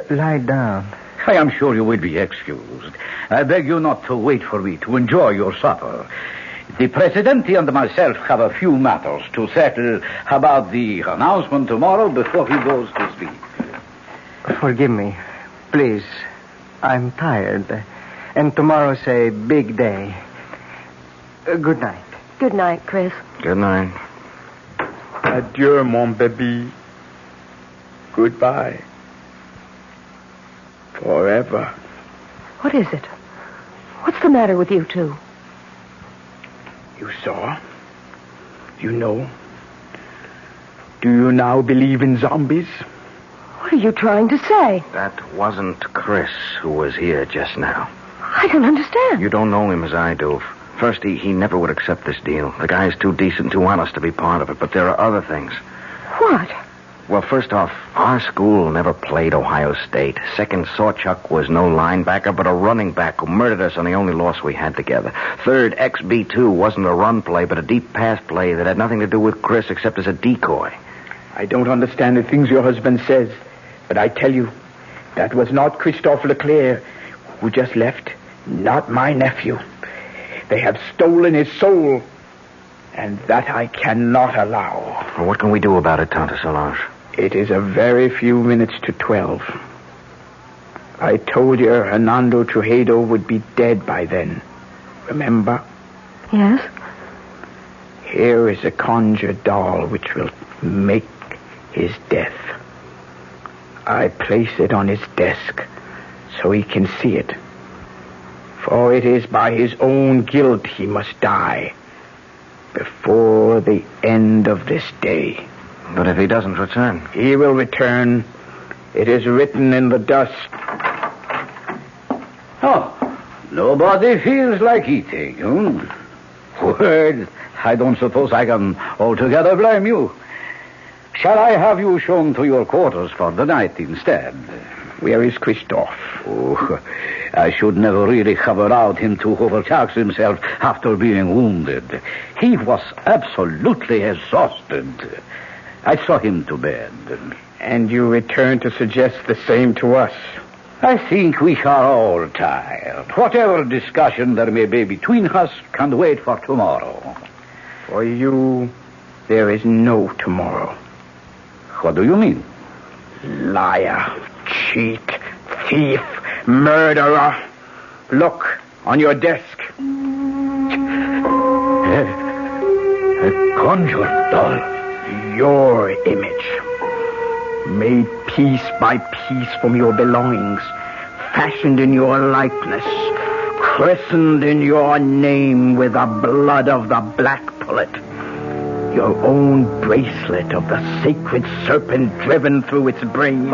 S10: lie down.
S13: I am sure you will be excused. I beg you not to wait for me to enjoy your supper. The Presidente and myself have a few matters to settle about the announcement tomorrow before he goes to sleep.
S10: Forgive me, please. I'm tired. And tomorrow's a big day. Good night.
S7: Good night, Chris.
S8: Good night.
S9: Adieu, mon baby. Goodbye. Forever.
S7: What is it? What's the matter with you two?
S9: You saw? You know? Do you now believe in zombies?
S7: What are you trying to say?
S8: That wasn't Chris who was here just now.
S7: I don't understand.
S8: You don't know him as I do. First, he never would accept this deal. The guy's too decent, too honest to be part of it. But there are other things.
S7: What?
S8: Well, first off, our school never played Ohio State. Second, Sawchuck was no linebacker, but a running back who murdered us on the only loss we had together. Third, XB2 wasn't a run play, but a deep pass play that had nothing to do with Chris except as a decoy.
S9: I don't understand the things your husband says, but I tell you, that was not Christophe Leclerc who just left. Not my nephew. They have stolen his soul, and that I cannot allow.
S8: Well, what can we do about it, Tante Solange?
S9: It is a very few minutes to 12. I told you Hernando Trujillo would be dead by then. Remember?
S7: Yes?
S9: Here is a conjured doll which will make his death. I place it on his desk so he can see it. For it is by his own guilt he must die before the end of this day.
S8: But if he doesn't return?
S9: He will return. It is written in the dust.
S13: Oh, nobody feels like eating, Well, I don't suppose I can altogether blame you. Shall I have you shown to your quarters for the night instead?
S9: Where is Christophe?
S13: Oh, I should never really have allowed him to overtax himself after being wounded. He was absolutely exhausted. I saw him to bed.
S9: And you return to suggest the same to us?
S13: I think we are all tired. Whatever discussion there may be between us can wait for tomorrow.
S9: For you, there is no tomorrow.
S13: What do you mean?
S9: Liar, cheat, thief, murderer. Look, on your desk.
S13: A conjured doll.
S9: Your image. Made piece by piece from your belongings. Fashioned in your likeness. Christened in your name with the blood of the black pullet. Your own bracelet of the sacred serpent driven through its brain.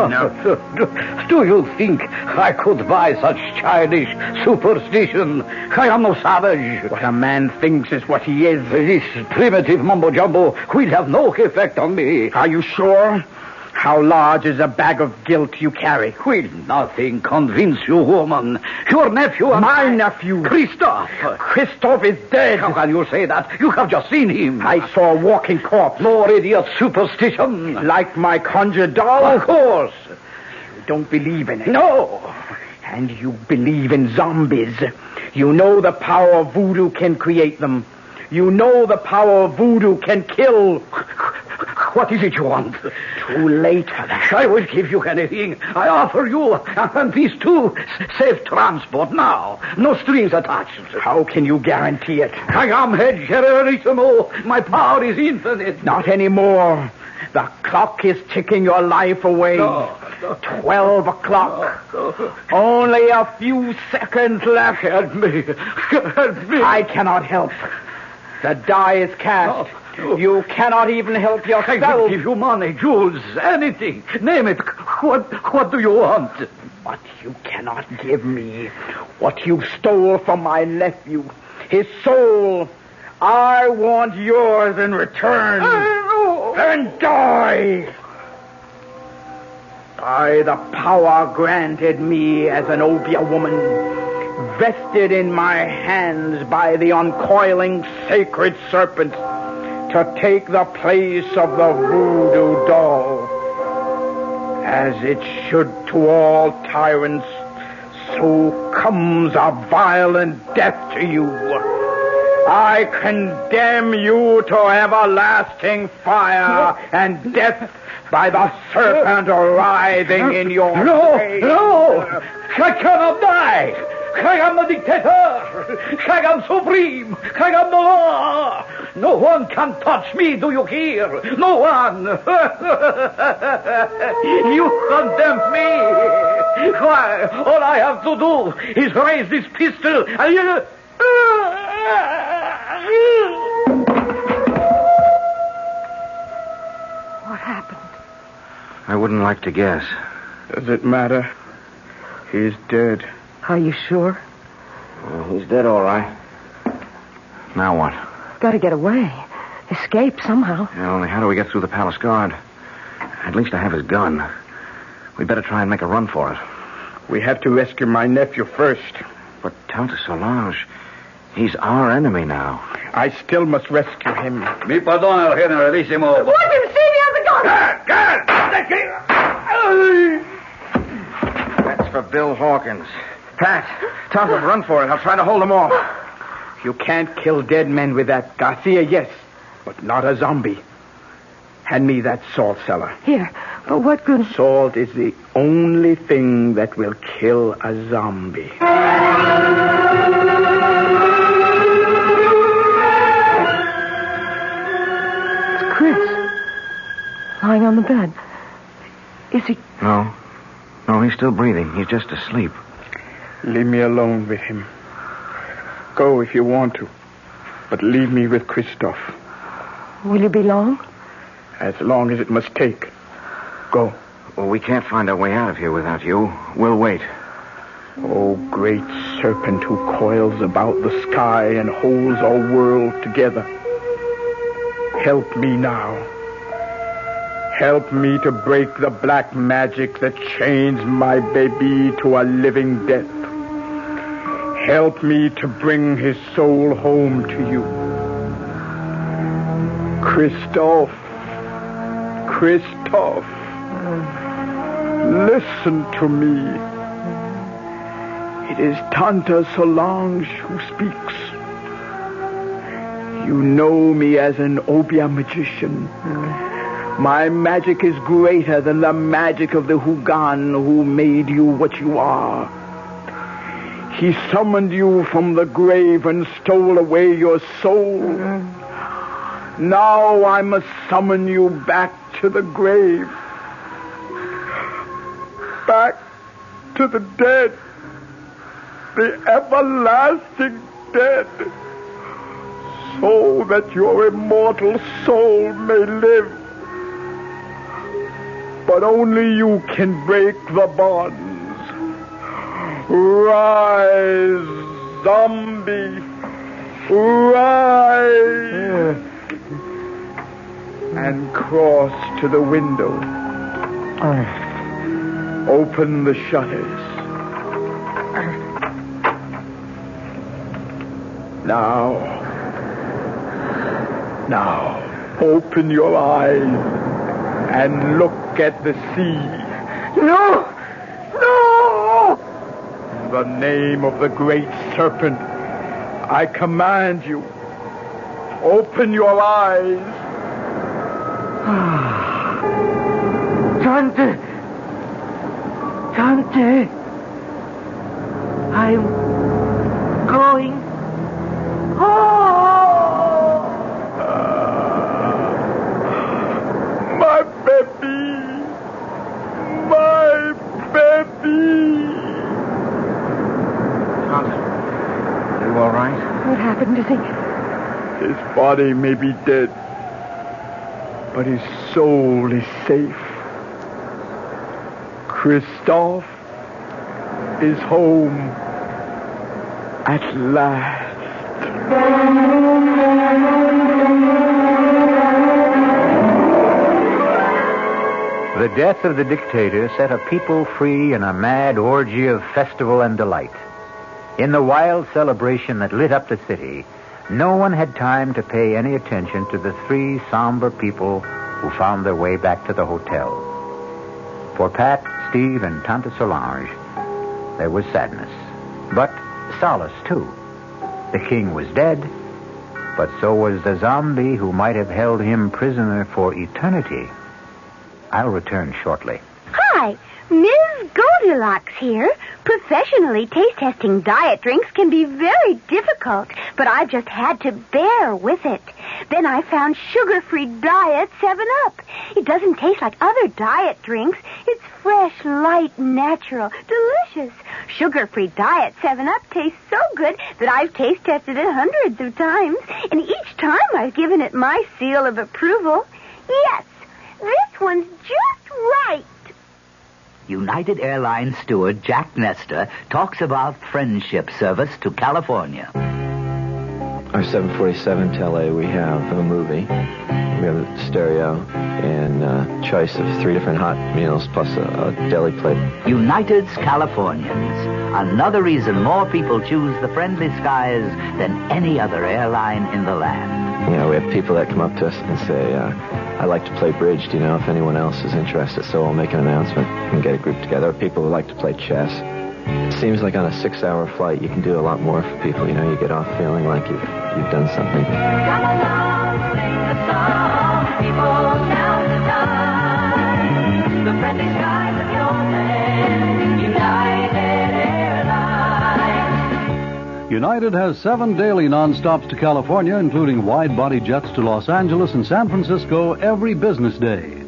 S13: Do you think I could buy such childish superstition? I am no savage.
S9: What a man thinks is what he is.
S13: This primitive mumbo-jumbo will have no effect on me.
S9: Are you sure? How large is a bag of guilt you carry?
S13: Will nothing convince you, woman? Your nephew and
S9: My nephew.
S13: Christophe.
S9: Christophe is dead.
S13: How can you say that? You have just seen him.
S9: I saw a walking corpse.
S13: More idiot superstition.
S9: Like my conjured doll?
S13: Of course.
S9: You don't believe in it.
S13: No.
S9: And you believe in zombies. You know the power of voodoo can create them. You know the power of voodoo can kill.
S13: What is it you want?
S9: Too late for that.
S13: I will give you anything. I offer you, and these two, safe transport now. No strings attached.
S9: How can you guarantee it?
S13: I am head generalissimo. My power is infinite.
S9: Not anymore. The clock is ticking your life away.
S13: No.
S9: 12 o'clock. Only a few seconds left.
S13: Help me. Help me.
S9: I cannot help. The die is cast.
S13: No.
S9: You cannot even help yourself.
S13: I will give you money, jewels, anything. Name it. What do you want?
S9: But you cannot give me what you stole from my nephew. His soul. I want yours in return. Then die. By the power granted me as an Obia woman, vested in my hands by the uncoiling sacred serpent, to take the place of the voodoo doll. As it should to all tyrants, so comes a violent death to you. I condemn you to everlasting fire and death by the serpent writhing in your face.
S13: No! I cannot die! I am the dictator! I am supreme! I am the law! No one can touch me, do you hear? No one! You condemn me! Why, all I have to do is raise this pistol and you...
S7: What happened?
S8: I wouldn't like to guess.
S9: Does it matter? He's dead.
S7: Are you sure?
S8: He's dead, all right. Now what?
S7: Got to get away. Escape somehow.
S8: Yeah, only how do we get through the palace guard? At least I have his gun. We'd better try and make a run for it.
S9: We have to rescue my nephew first.
S8: But Tante Solange, he's our enemy now.
S9: I still must rescue him.
S13: Mi perdona, generalissimo.
S7: What did you see me on the gun?
S8: That's for Bill Hawkins. Pat, Tante, run for it. I'll try to hold him off.
S9: You can't kill dead men with that. Garcia, yes, but not a zombie. Hand me that salt cellar.
S7: Here. But what good?
S9: Salt is the only thing that will kill a zombie.
S7: It's Chris. lying on the bed. Is he...
S8: No, he's still breathing. He's just asleep.
S9: Leave me alone with him. Go if you want to, but leave me with Christoph.
S7: Will you be long?
S9: As long as it must take. Go.
S8: Well, we can't find our way out of here without you. We'll wait.
S9: Oh, great serpent who coils about the sky and holds our world together. Help me now. Help me to break the black magic that chains my baby to a living death. Help me to bring his soul home to you. Christoph. Listen to me. It is Tante Solange who speaks. You know me as an Obia magician. My magic is greater than the magic of the Hugan who made you what you are. He summoned you from the grave and stole away your soul. Now I must summon you back to the grave. Back to the dead. The everlasting dead. So that your immortal soul may live. But only you can break the bonds. Rise, zombie. Rise. And cross to the window. Open the shutters. Now, open your eyes and look at the sea. No! In the name of the great serpent, I command you, open your eyes.
S11: Tante, I'm going home.
S9: My baby.
S8: Tante, are you all right?
S7: What happened? Is he...
S9: His body may be dead, but his soul is safe. Christoph is home at last.
S1: The death of the dictator set a people free in a mad orgy of festival and delight. In the wild celebration that lit up the city, no one had time to pay any attention to the three somber people who found their way back to the hotel. For Pat, Steve, and Tante Solange, there was sadness, but solace, too. The king was dead, but so was the zombie who might have held him prisoner for eternity. I'll return shortly.
S12: Hi, Ms. Goldilocks here. Professionally taste-testing diet drinks can be very difficult, but I've just had to bear with it. Then I found sugar-free Diet 7-Up. It doesn't taste like other diet drinks. It's fresh, light, natural, delicious. Sugar-free Diet 7-Up tastes so good that I've taste-tested it hundreds of times, and each time I've given it my seal of approval. Yes, this one's just right.
S15: United Airlines steward Jack Nestor talks about friendship service to California.
S16: Our 747 to LA, we have a movie, we have a stereo, and a choice of 3 different hot meals plus a deli plate.
S15: United's Californians. Another reason more people choose the friendly skies than any other airline in the land.
S16: You know, we have people that come up to us and say, I like to play bridge. Do you know if anyone else is interested? So we'll make an announcement and get a group together. People who like to play chess. It seems like on a 6-hour flight, you can do a lot more for people. You know, you get off feeling like you've done something.
S3: Come along, sing the song, people now tonight. The friendly skies of your land, United Airlines.
S6: United has 7 daily non-stops to California, including wide-body jets to Los Angeles and San Francisco every business day.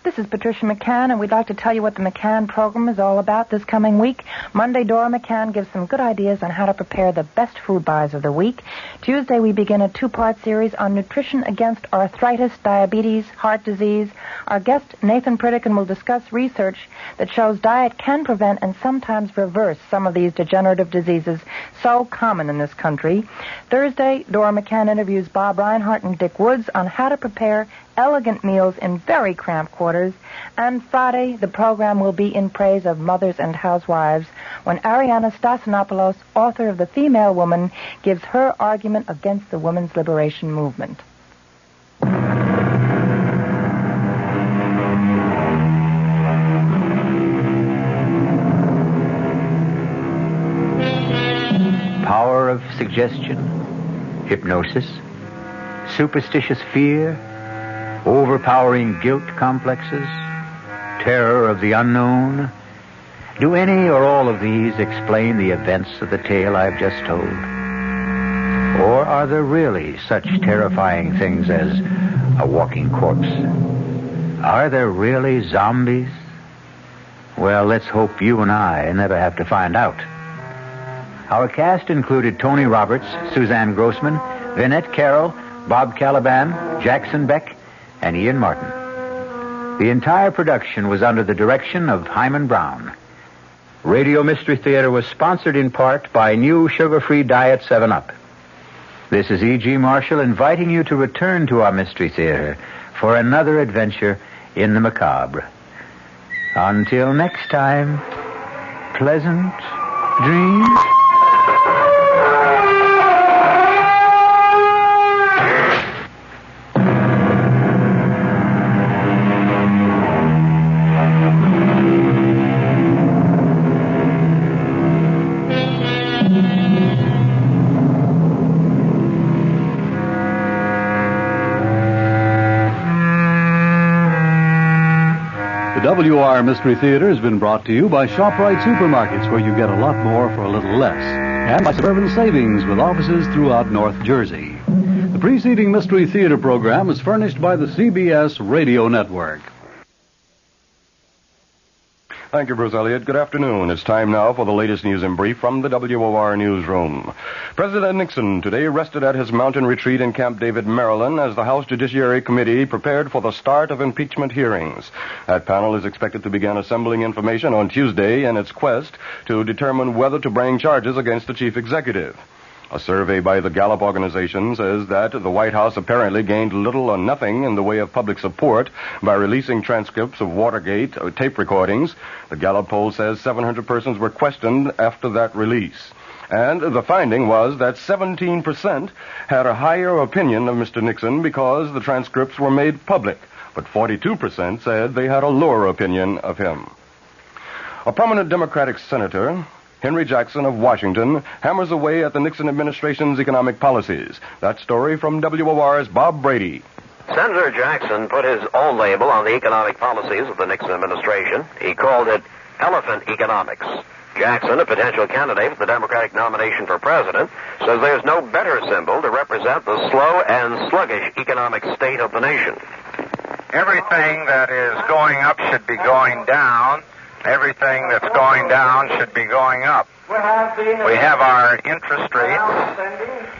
S17: This is Patricia McCann, and we'd like to tell you what the McCann program is all about this coming week. Monday, Dora McCann gives some good ideas on how to prepare the best food buys of the week. Tuesday, we begin a 2-part series on nutrition against arthritis, diabetes, heart disease. Our guest, Nathan Pritikin, will discuss research that shows diet can prevent and sometimes reverse some of these degenerative diseases so common in this country. Thursday, Dora McCann interviews Bob Reinhart and Dick Woods on how to prepare elegant meals in very cramped quarters. And Friday, the program will be in praise of mothers and housewives when Ariana Stasinopoulos, author of The Female Woman, gives her argument against the women's liberation movement.
S1: Power of suggestion, hypnosis, superstitious fear, overpowering guilt complexes, terror of the unknown. Do any or all of these explain the events of the tale I've just told? Or are there really such terrifying things as a walking corpse? Are there really zombies? Well, let's hope you and I never have to find out. Our cast included Tony Roberts, Suzanne Grossman, Vinette Carroll, Bob Caliban, Jackson Beck, and Ian Martin. The entire production was under the direction of Hyman Brown. Radio Mystery Theater was sponsored in part by new sugar-free Diet 7-Up. This is E.G. Marshall inviting you to return to our Mystery Theater for another adventure in the macabre. Until next time, pleasant dreams.
S6: WR Mystery Theater has been brought to you by ShopRite Supermarkets, where you get a lot more for a little less, and by Suburban Savings with offices throughout North Jersey. The preceding Mystery Theater program is furnished by the CBS Radio Network.
S18: Thank you, Bruce Elliott. Good afternoon. It's time now for the latest news in brief from the WOR newsroom. President Nixon today rested at his mountain retreat in Camp David, Maryland, as the House Judiciary Committee prepared for the start of impeachment hearings. That panel is expected to begin assembling information on Tuesday in its quest to determine whether to bring charges against the chief executive. A survey by the Gallup organization says that the White House apparently gained little or nothing in the way of public support by releasing transcripts of Watergate tape recordings. The Gallup poll says 700 persons were questioned after that release. And the finding was that 17% had a higher opinion of Mr. Nixon because the transcripts were made public, but 42% said they had a lower opinion of him. A prominent Democratic senator, Henry Jackson of Washington, hammers away at the Nixon administration's economic policies. That story from WOR's Bob Brady.
S19: Senator Jackson put his own label on the economic policies of the Nixon administration. He called it elephant economics. Jackson, a potential candidate for the Democratic nomination for president, says there's no better symbol to represent the slow and sluggish economic state of the nation.
S20: Everything that is going up should be going down. Everything that's going down should be going up. We have our interest rates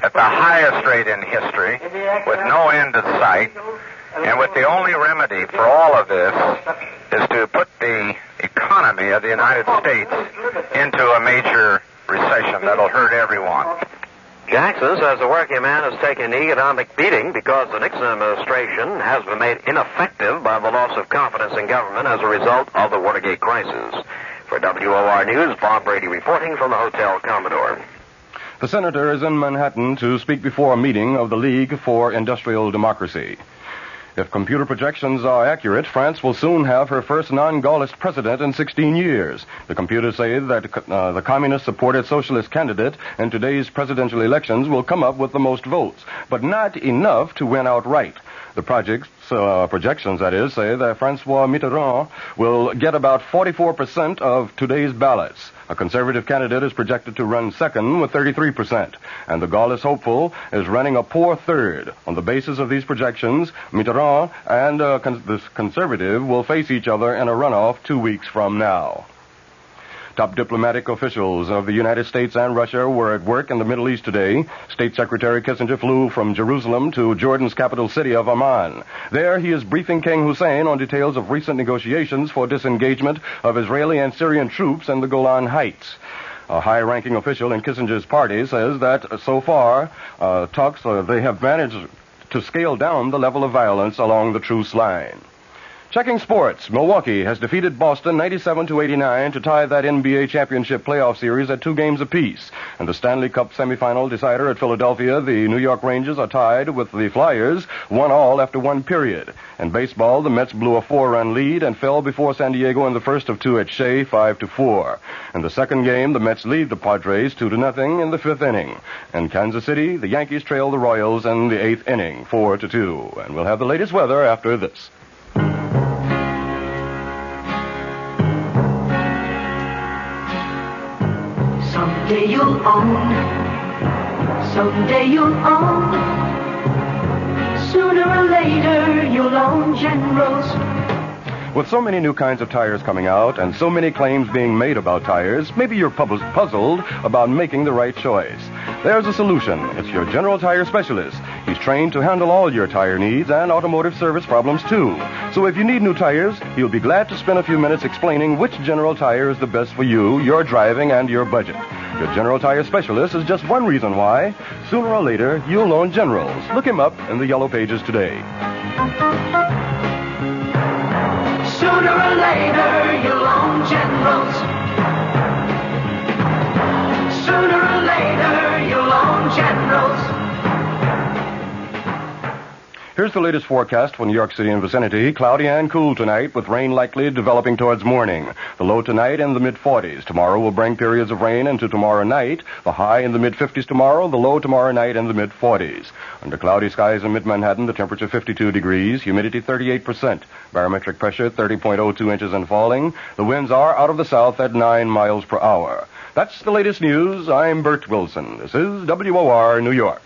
S20: at the highest rate in history, with no end in sight, and with the only remedy for all of this is to put the economy of the United States into a major recession that'll hurt everyone.
S19: Jackson says the working man has taken the economic beating because the Nixon administration has been made ineffective by the loss of confidence in government as a result of the Watergate crisis. For WOR News, Bob Brady reporting from the Hotel Commodore.
S18: The senator is in Manhattan to speak before a meeting of the League for Industrial Democracy. If computer projections are accurate, France will soon have her first non-Gaullist president in 16 years. The computers say that the communist-supported socialist candidate in today's presidential elections will come up with the most votes, but not enough to win outright. The projections, that is, say that Francois Mitterrand will get about 44% of today's ballots. A conservative candidate is projected to run second with 33%, and the Gaullist hopeful is running a poor third. On the basis of these projections, Mitterrand and the conservative will face each other in a runoff 2 weeks from now. Top diplomatic officials of the United States and Russia were at work in the Middle East today. State Secretary Kissinger flew from Jerusalem to Jordan's capital city of Amman. There, he is briefing King Hussein on details of recent negotiations for disengagement of Israeli and Syrian troops in the Golan Heights. A high-ranking official in Kissinger's party says that so far, they have managed to scale down the level of violence along the truce line. Checking sports, Milwaukee has defeated Boston 97-89 to tie that NBA championship playoff series at 2 games apiece. And the Stanley Cup semifinal decider at Philadelphia, the New York Rangers are tied with the Flyers, 1-1 after 1 period. In baseball, the Mets blew a 4-run lead and fell before San Diego in the first of 2 at Shea, 5-4. In the second game, the Mets lead the Padres 2-0 in the 5th inning. In Kansas City, the Yankees trail the Royals in the 8th inning, 4-2. And we'll have the latest weather after this.
S11: Someday you'll own, someday you'll own, sooner or later you'll own Generals.
S18: With so many new kinds of tires coming out and so many claims being made about tires, maybe you're puzzled about making the right choice. There's a solution. It's your General Tire Specialist. He's trained to handle all your tire needs and automotive service problems, too. So if you need new tires, he'll be glad to spend a few minutes explaining which General Tire is the best for you, your driving, and your budget. Your General Tire Specialist is just one reason why, sooner or later, you'll own Generals. Look him up in the Yellow Pages today.
S11: Sooner or later you'll own Generals. Sooner or later you'll own Generals.
S18: Here's the latest forecast for New York City and vicinity. Cloudy and cool tonight, with rain likely developing towards morning. The low tonight in the mid-40s. Tomorrow will bring periods of rain into tomorrow night. The high in the mid-50s tomorrow. The low tomorrow night in the mid-40s. Under cloudy skies in mid-Manhattan, the temperature 52 degrees. Humidity 38%. Barometric pressure 30.02 inches and falling. The winds are out of the south at 9 miles per hour. That's the latest news. I'm Bert Wilson. This is WOR New York.